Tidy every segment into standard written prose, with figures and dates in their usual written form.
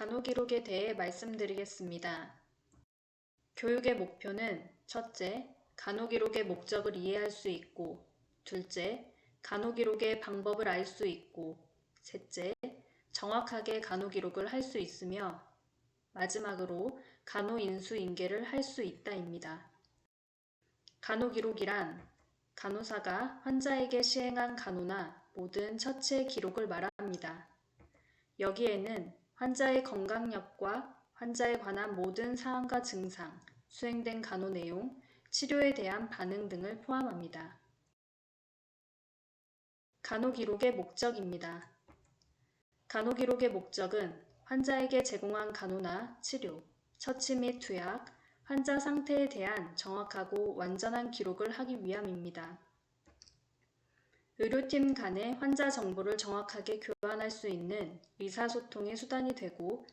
간호 기록에 대해 말씀드리겠습니다. 교육의 목표는 첫째, 간호 기록의 목적을 이해할 수 있고, 둘째, 간호 기록의 방법을 알 수 있고, 셋째, 정확하게 간호 기록을 할 수 있으며, 마지막으로 간호 인수인계를 할 수 있다입니다. 간호 기록이란 간호사가 환자에게 시행한 간호나 모든 처치의 기록을 말합니다. 여기에는 환자의 건강력과 환자에 관한 모든 사항과 증상, 수행된 간호 내용, 치료에 대한 반응 등을 포함합니다. 간호 기록의 목적입니다. 간호 기록의 목적은 환자에게 제공한 간호나 치료, 처치 및 투약, 환자 상태에 대한 정확하고 완전한 기록을 하기 위함입니다. 의료팀 간의 환자 정보를 정확하게 교환할 수 있는 의사소통의 수단이 되고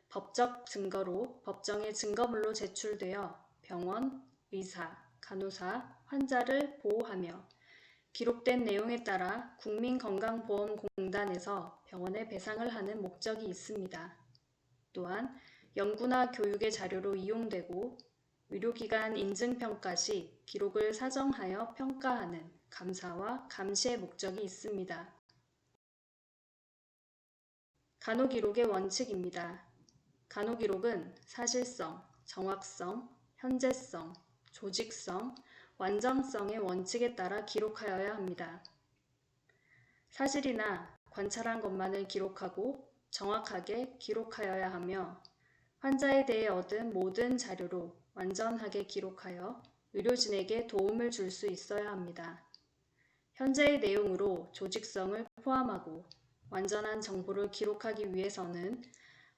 법적 증거로 법정의 증거물로 제출되어 병원, 의사, 간호사, 환자를 보호하며 기록된 내용에 따라 국민건강보험공단에서 병원에 배상을 하는 목적이 있습니다. 또한 연구나 교육의 자료로 이용되고 의료기관 인증평가 시 기록을 사정하여 평가하는 감사와 감시의 목적이 있습니다. 간호기록의 원칙입니다. 간호기록은 사실성, 정확성, 현재성, 조직성, 완전성의 원칙에 따라 기록하여야 합니다. 사실이나 관찰한 것만을 기록하고 정확하게 기록하여야 하며 환자에 대해 얻은 모든 자료로 완전하게 기록하여 의료진에게 도움을 줄 수 있어야 합니다. 현재의 내용으로 조직성을 포함하고 완전한 정보를 기록하기 위해서는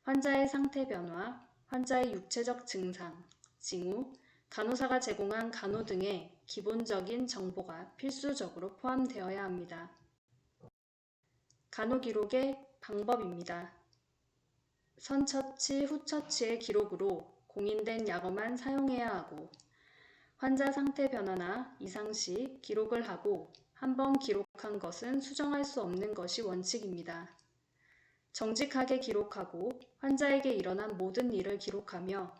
환자의 상태 변화, 환자의 육체적 증상, 징후, 간호사가 제공한 간호 등의 기본적인 정보가 필수적으로 포함되어야 합니다. 간호 기록의 방법입니다. 선처치, 후처치의 기록으로 공인된 약어만 사용해야 하고 환자 상태 변화나 이상 시 기록을 하고 한 번 기록한 것은 수정할 수 없는 것이 원칙입니다. 정직하게 기록하고 환자에게 일어난 모든 일을 기록하며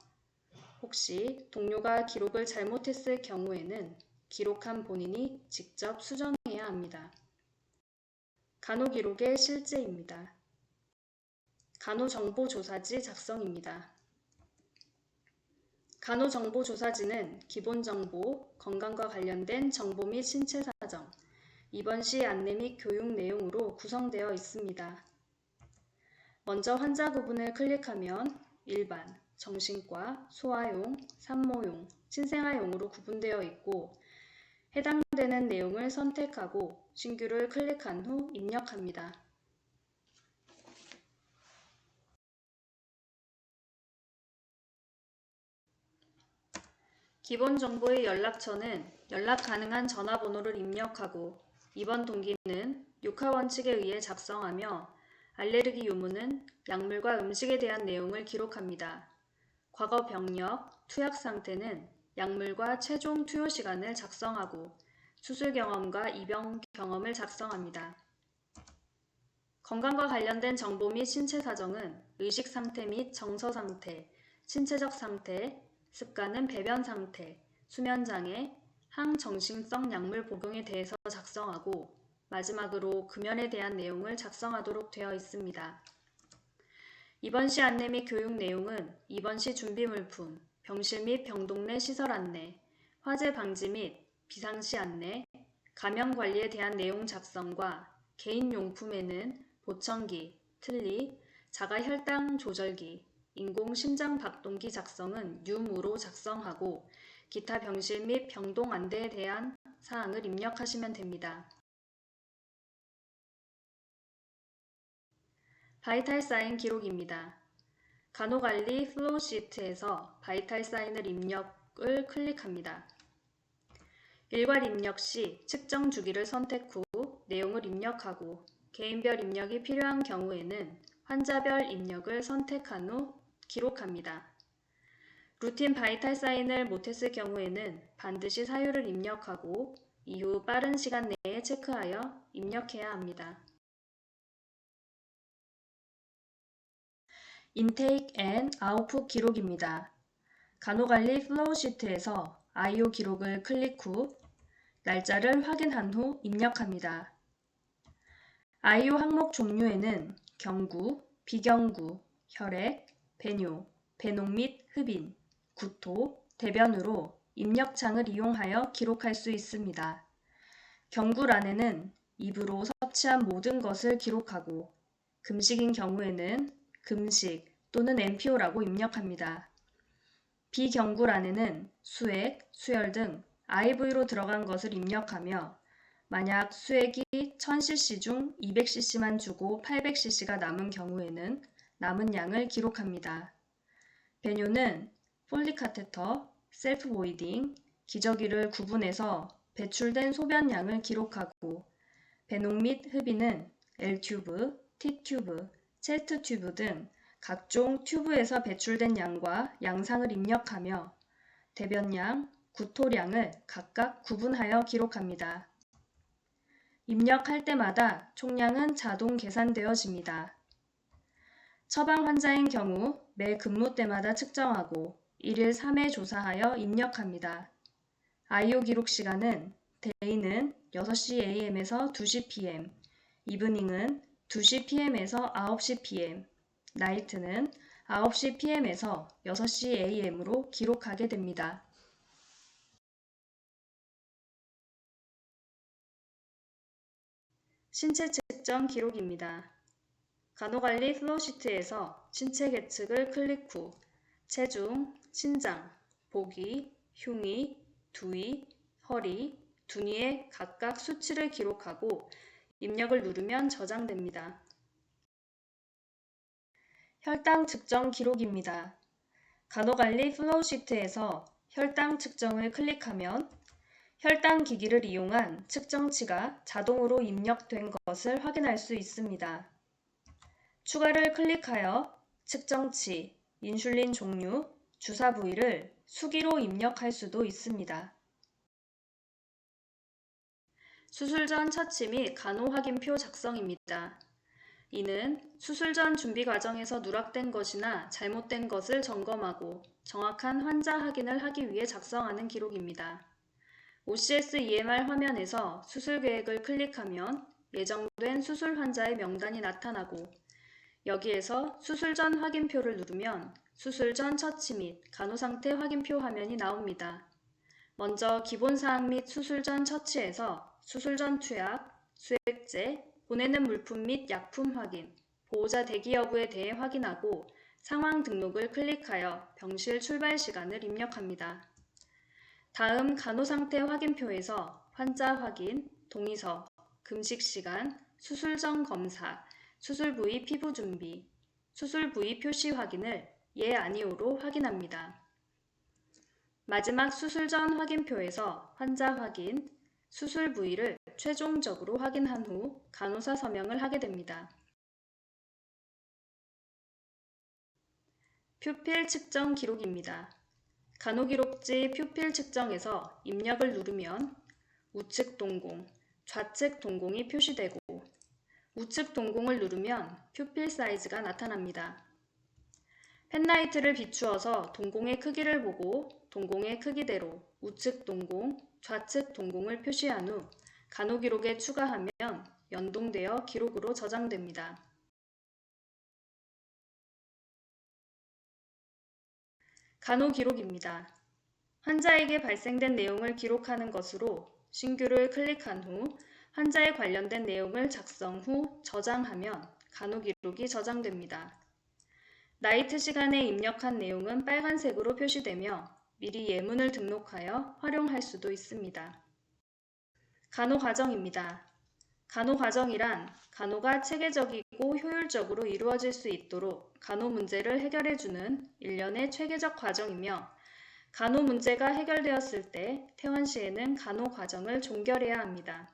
혹시 동료가 기록을 잘못했을 경우에는 기록한 본인이 직접 수정해야 합니다. 간호기록의 실제입니다. 간호정보조사지 작성입니다. 간호정보조사지는 기본정보, 건강과 관련된 정보 및 신체사정, 입원시 안내 및 교육 내용으로 구성되어 있습니다. 먼저 환자 구분을 클릭하면 일반, 정신과, 소아용, 산모용, 신생아용으로 구분되어 있고 해당되는 내용을 선택하고 신규를 클릭한 후 입력합니다. 기본정보의 연락처는 연락 가능한 전화번호를 입력하고 입원 동기는 6화 원칙에 의해 작성하며 알레르기 유무는 약물과 음식에 대한 내용을 기록합니다. 과거 병력, 투약 상태는 약물과 최종 투여 시간을 작성하고 수술 경험과 입원 경험을 작성합니다. 건강과 관련된 정보 및 신체 사정은 의식 상태 및 정서 상태, 신체적 상태, 습관은 배변 상태, 수면 장애, 항정신성 약물 복용에 대해서 작성하고 마지막으로 금연에 대한 내용을 작성하도록 되어 있습니다. 입원시 안내 및 교육 내용은 입원시 준비물품, 병실 및 병동 내 시설 안내, 화재 방지 및 비상시 안내, 감염 관리에 대한 내용 작성과 개인용품에는 보청기, 틀니, 자가 혈당 조절기, 인공 심장 박동기 작성은 유무로 작성하고 기타 병실 및 병동 안대에 대한 사항을 입력하시면 됩니다. 바이탈 사인 기록입니다. 간호관리 플로우 시트에서 바이탈 사인을 입력을 클릭합니다. 일괄 입력 시 측정 주기를 선택 후 내용을 입력하고 개인별 입력이 필요한 경우에는 환자별 입력을 선택한 후 기록합니다. 루틴 바이탈 사인을 못했을 경우에는 반드시 사유를 입력하고 이후 빠른 시간 내에 체크하여 입력해야 합니다. 인테이크 앤 아웃풋 기록입니다. 간호관리 플로우시트에서 IO 기록을 클릭 후 날짜를 확인한 후 입력합니다. IO 항목 종류에는 경구, 비경구, 혈액, 배뇨, 배농 및 흡인, 구토, 대변으로 입력창을 이용하여 기록할 수 있습니다. 경구란에는 입으로 섭취한 모든 것을 기록하고 금식인 경우에는 금식 또는 MPO라고 입력합니다. 비경구란에는 수액, 수혈 등 IV로 들어간 것을 입력하며 만약 수액이 1000cc 중 200cc만 주고 800cc가 남은 경우에는 남은 양을 기록합니다. 배뇨는 폴리카테터, 셀프 보이딩, 기저귀를 구분해서 배출된 소변량을 기록하고 배농 및 흡인은 L튜브, T튜브, 체스트튜브 등 각종 튜브에서 배출된 양과 양상을 입력하며 대변량, 구토량을 각각 구분하여 기록합니다. 입력할 때마다 총량은 자동 계산되어집니다. 처방 환자인 경우 매 근무 때마다 측정하고 1일 3회 조사하여 입력합니다. IO 기록 시간은 데이는 6시 AM에서 2시 PM, 이브닝은 2시 PM에서 9시 PM, 나이트는 9시 PM에서 6시 AM으로 기록하게 됩니다. 신체 측정 기록입니다. 간호관리 플로우시트에서 신체 계측을 클릭 후 체중, 신장, 복위, 흉위, 두위, 허리, 두니의 각각 수치를 기록하고 입력을 누르면 저장됩니다. 혈당 측정 기록입니다. 간호관리 플로우시트에서 혈당 측정을 클릭하면 혈당 기기를 이용한 측정치가 자동으로 입력된 것을 확인할 수 있습니다. 추가를 클릭하여 측정치, 인슐린 종류, 주사 부위를 수기로 입력할 수도 있습니다. 수술 전 처치 및 간호 확인표 작성입니다. 이는 수술 전 준비 과정에서 누락된 것이나 잘못된 것을 점검하고 정확한 환자 확인을 하기 위해 작성하는 기록입니다. OCS EMR 화면에서 수술 계획을 클릭하면 예정된 수술 환자의 명단이 나타나고 여기에서 수술 전 확인표를 누르면 수술 전 처치 및 간호 상태 확인표 화면이 나옵니다. 먼저 기본사항 및 수술 전 처치에서 수술 전 투약, 수액제, 보내는 물품 및 약품 확인, 보호자 대기 여부에 대해 확인하고 상황 등록을 클릭하여 병실 출발 시간을 입력합니다. 다음 간호 상태 확인표에서 환자 확인, 동의서, 금식 시간, 수술 전 검사, 수술 부위 피부 준비, 수술 부위 표시 확인을 예 아니오로 확인합니다. 마지막 수술 전 확인표에서 환자 확인, 수술 부위를 최종적으로 확인한 후 간호사 서명을 하게 됩니다. 퓨필 측정 기록입니다. 간호기록지 퓨필 측정에서 입력을 누르면 우측 동공, 좌측 동공이 표시되고 우측 동공을 누르면 퓨필 사이즈가 나타납니다. 펜라이트를 비추어서 동공의 크기를 보고 동공의 크기대로 우측 동공, 좌측 동공을 표시한 후 간호기록에 추가하면 연동되어 기록으로 저장됩니다. 간호기록입니다. 환자에게 발생된 내용을 기록하는 것으로 신규를 클릭한 후 환자에 관련된 내용을 작성 후 저장하면 간호기록이 저장됩니다. 나이트 시간에 입력한 내용은 빨간색으로 표시되며 미리 예문을 등록하여 활용할 수도 있습니다. 간호과정입니다. 간호과정이란 간호가 체계적이고 효율적으로 이루어질 수 있도록 간호 문제를 해결해주는 일련의 체계적 과정이며 간호 문제가 해결되었을 때 퇴원 시에는 간호과정을 종결해야 합니다.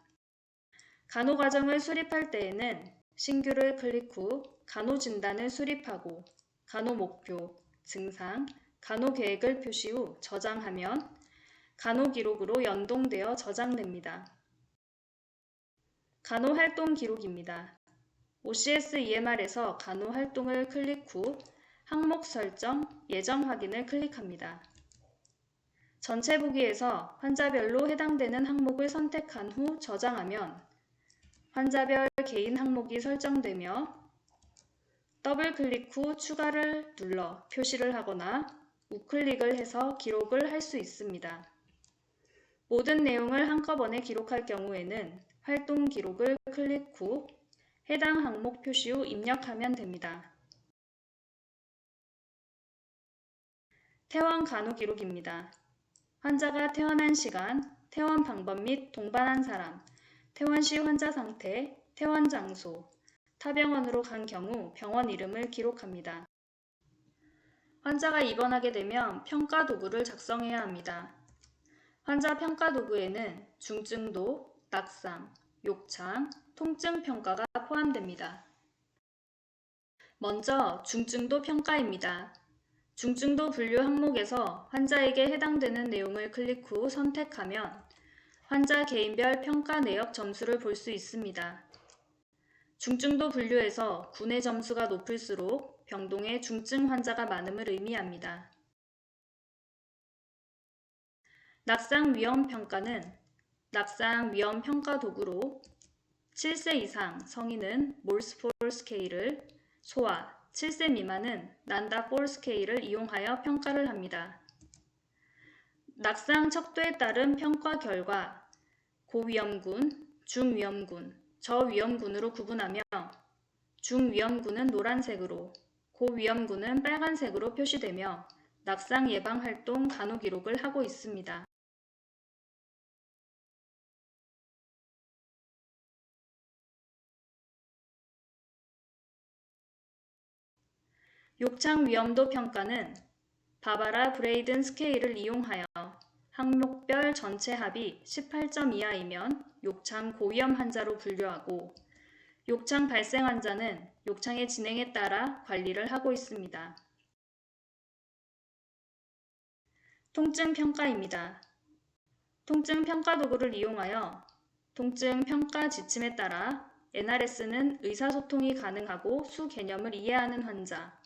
간호과정을 수립할 때에는 신규를 클릭 후 간호진단을 수립하고 간호목표, 증상, 간호계획을 표시 후 저장하면 간호기록으로 연동되어 저장됩니다. 간호활동 기록입니다. OCS EMR에서 간호활동을 클릭 후 항목 설정, 예정 확인을 클릭합니다. 전체 보기에서 환자별로 해당되는 항목을 선택한 후 저장하면 환자별 개인 항목이 설정되며 더블 클릭 후 추가를 눌러 표시를 하거나 우클릭을 해서 기록을 할 수 있습니다. 모든 내용을 한꺼번에 기록할 경우에는 활동 기록을 클릭 후 해당 항목 표시 후 입력하면 됩니다. 퇴원 간호 기록입니다. 환자가 퇴원한 시간, 퇴원 방법 및 동반한 사람, 퇴원 시 환자 상태, 퇴원 장소, 타 병원으로 간 경우 병원 이름을 기록합니다. 환자가 입원하게 되면 평가 도구를 작성해야 합니다. 환자 평가 도구에는 중증도, 낙상, 욕창, 통증 평가가 포함됩니다. 먼저 중증도 평가입니다. 중증도 분류 항목에서 환자에게 해당되는 내용을 클릭 후 선택하면 환자 개인별 평가 내역 점수를 볼 수 있습니다. 중증도 분류에서 군의 점수가 높을수록 병동에 중증 환자가 많음을 의미합니다. 낙상 위험 평가는 낙상 위험 평가 도구로 7세 이상 성인은 몰스폴 스케일을, 소아 7세 미만은 난다폴 스케일을 이용하여 평가를 합니다. 낙상 척도에 따른 평가 결과 고위험군, 중위험군, 저위험군으로 구분하며 중위험군은 노란색으로, 고위험군은 빨간색으로 표시되며 낙상 예방 활동 간호 기록을 하고 있습니다. 욕창 위험도 평가는 바바라 브레이든 스케일을 이용하여 항목별 전체 합이 18점 이하이면 욕창 고위험 환자로 분류하고 욕창 발생 환자는 욕창의 진행에 따라 관리를 하고 있습니다. 통증 평가입니다. 통증 평가 도구를 이용하여 통증 평가 지침에 따라 NRS는 의사소통이 가능하고 수 개념을 이해하는 환자,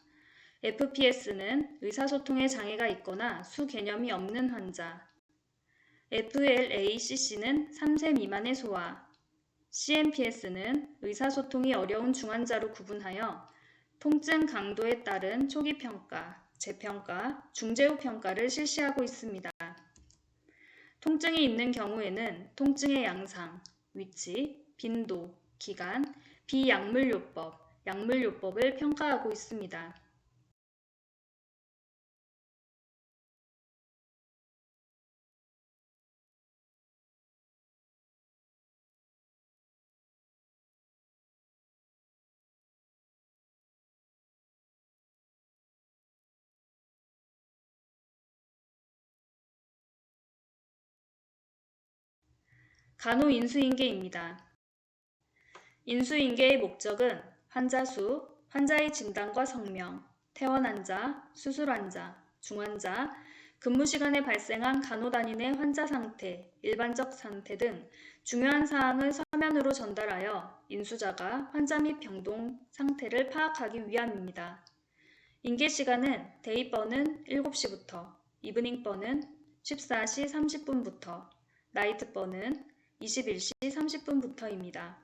FPS는 의사소통에 장애가 있거나 수 개념이 없는 환자, FLACC는 3세 미만의 소아, CMPS는 의사소통이 어려운 중환자로 구분하여 통증 강도에 따른 초기 평가, 재평가, 중재 후 평가를 실시하고 있습니다. 통증이 있는 경우에는 통증의 양상, 위치, 빈도, 기간, 비약물요법, 약물요법을 평가하고 있습니다. 간호 인수인계입니다. 인수인계의 목적은 환자 수, 환자의 진단과 성명, 퇴원 환자, 수술 환자, 중환자, 근무 시간에 발생한 간호단위 내 환자 상태, 일반적 상태 등 중요한 사항을 서면으로 전달하여 인수자가 환자 및 병동 상태를 파악하기 위함입니다. 인계 시간은 데이번은 7시부터, 이브닝번은 14시 30분부터, 나이트번은 21시 30분부터입니다.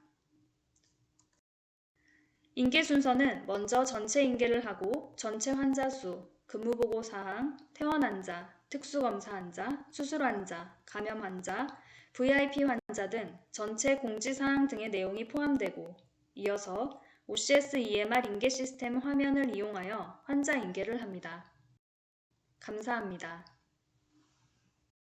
인계 순서는 먼저 전체 인계를 하고 전체 환자 수, 근무보고 사항, 퇴원 환자, 특수검사 환자, 수술 환자, 감염 환자, VIP 환자 등 전체 공지사항 등의 내용이 포함되고 이어서 OCS EMR 인계 시스템 화면을 이용하여 환자 인계를 합니다. 감사합니다.